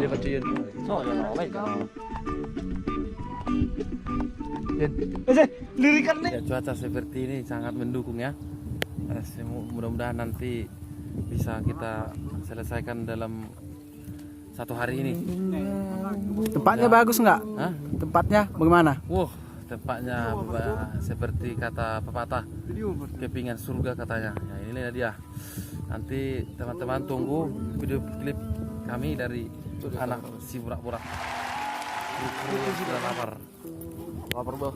dapat yun. So, yan okay. Yan. Lirikan nih. Ya, cuaca seperti ini sangat mendukung ya. Mudah-mudahan nanti bisa kita selesaikan dalam 1 hari ini. Tempatnya bagus nggak? Hah? Tempatnya bagaimana? Tempatnya seperti kata pepatah, kepingan surga katanya. Ya, inilah dia. Nanti teman-teman tunggu video klip kami dari anak si burak-burak. Sudah lapar. Lapar bro.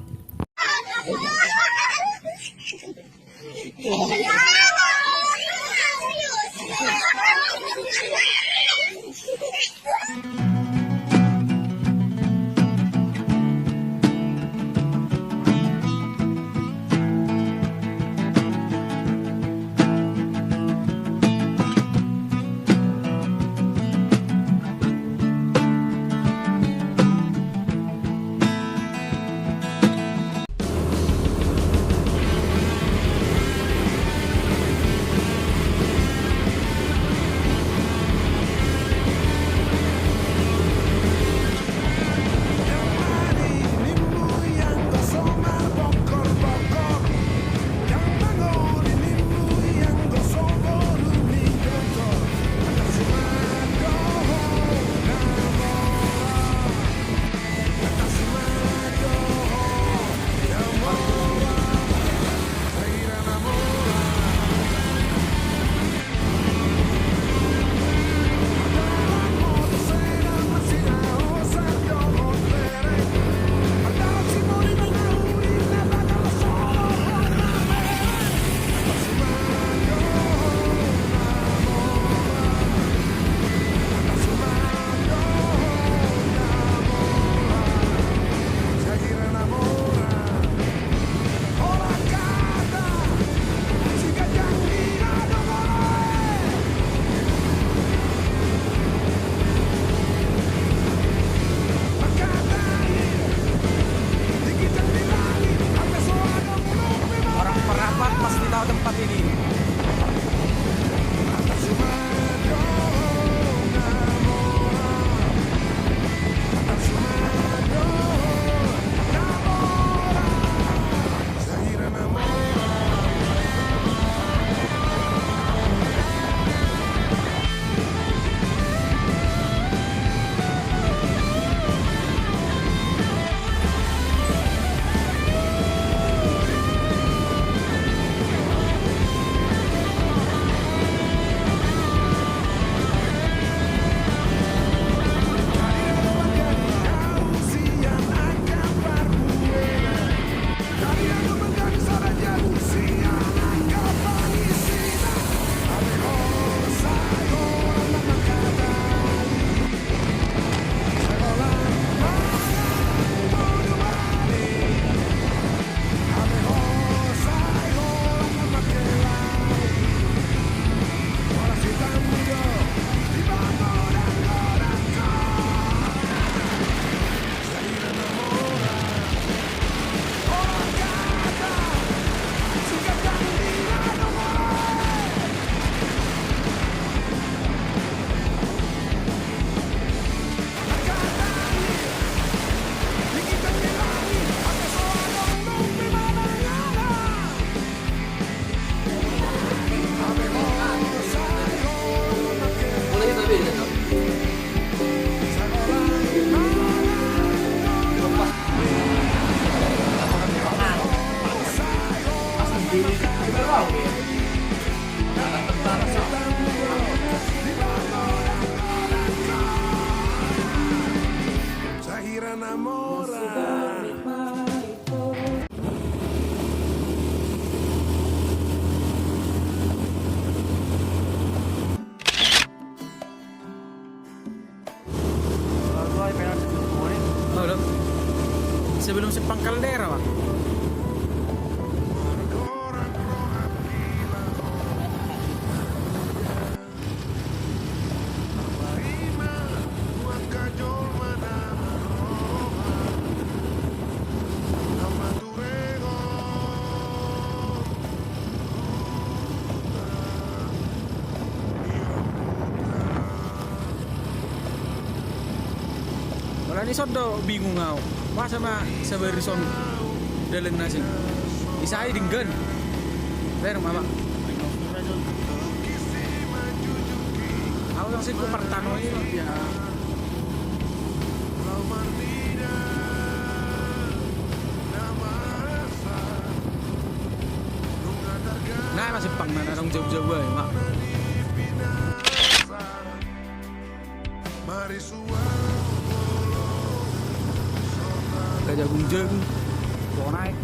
Tempat ini. Sebelum Sepang Caldera, Pak. Rani sodo bingung ngau. Masa mah sabari son dalam nasi. Isai dinggen. Ler mama. Aku masih ku pertano ini ya. Nah masih pang mana orang jauh-jauh ya mak. Gajah gunjeng, bawa naik.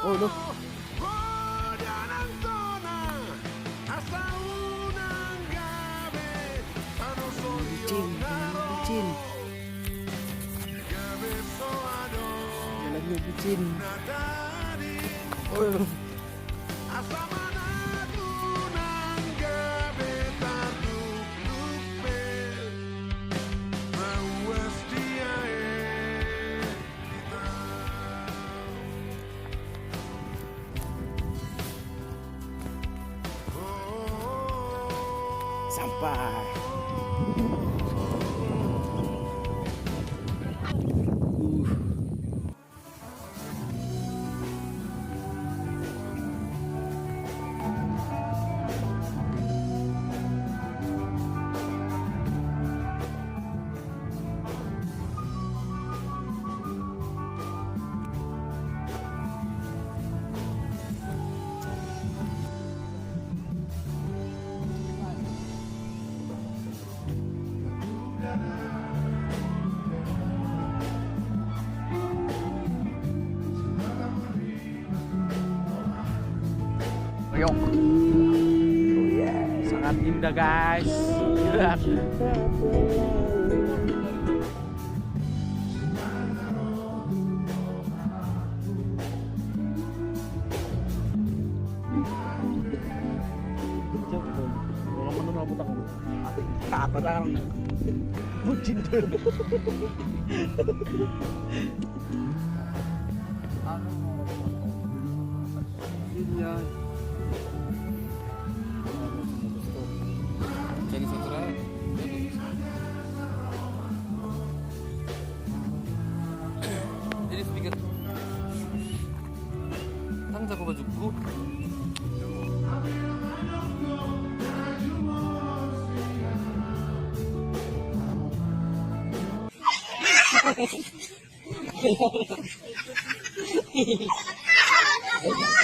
Oh loh. Bucin. Lagi bucin. Oh loh. Sampai. Yok. Oh yeah, sangat indah guys. Lihat. Apa sekarang? Bucin tuh. Iya. Jadi sutra. Jadi speaker. Tang jago bajuku. Hehehe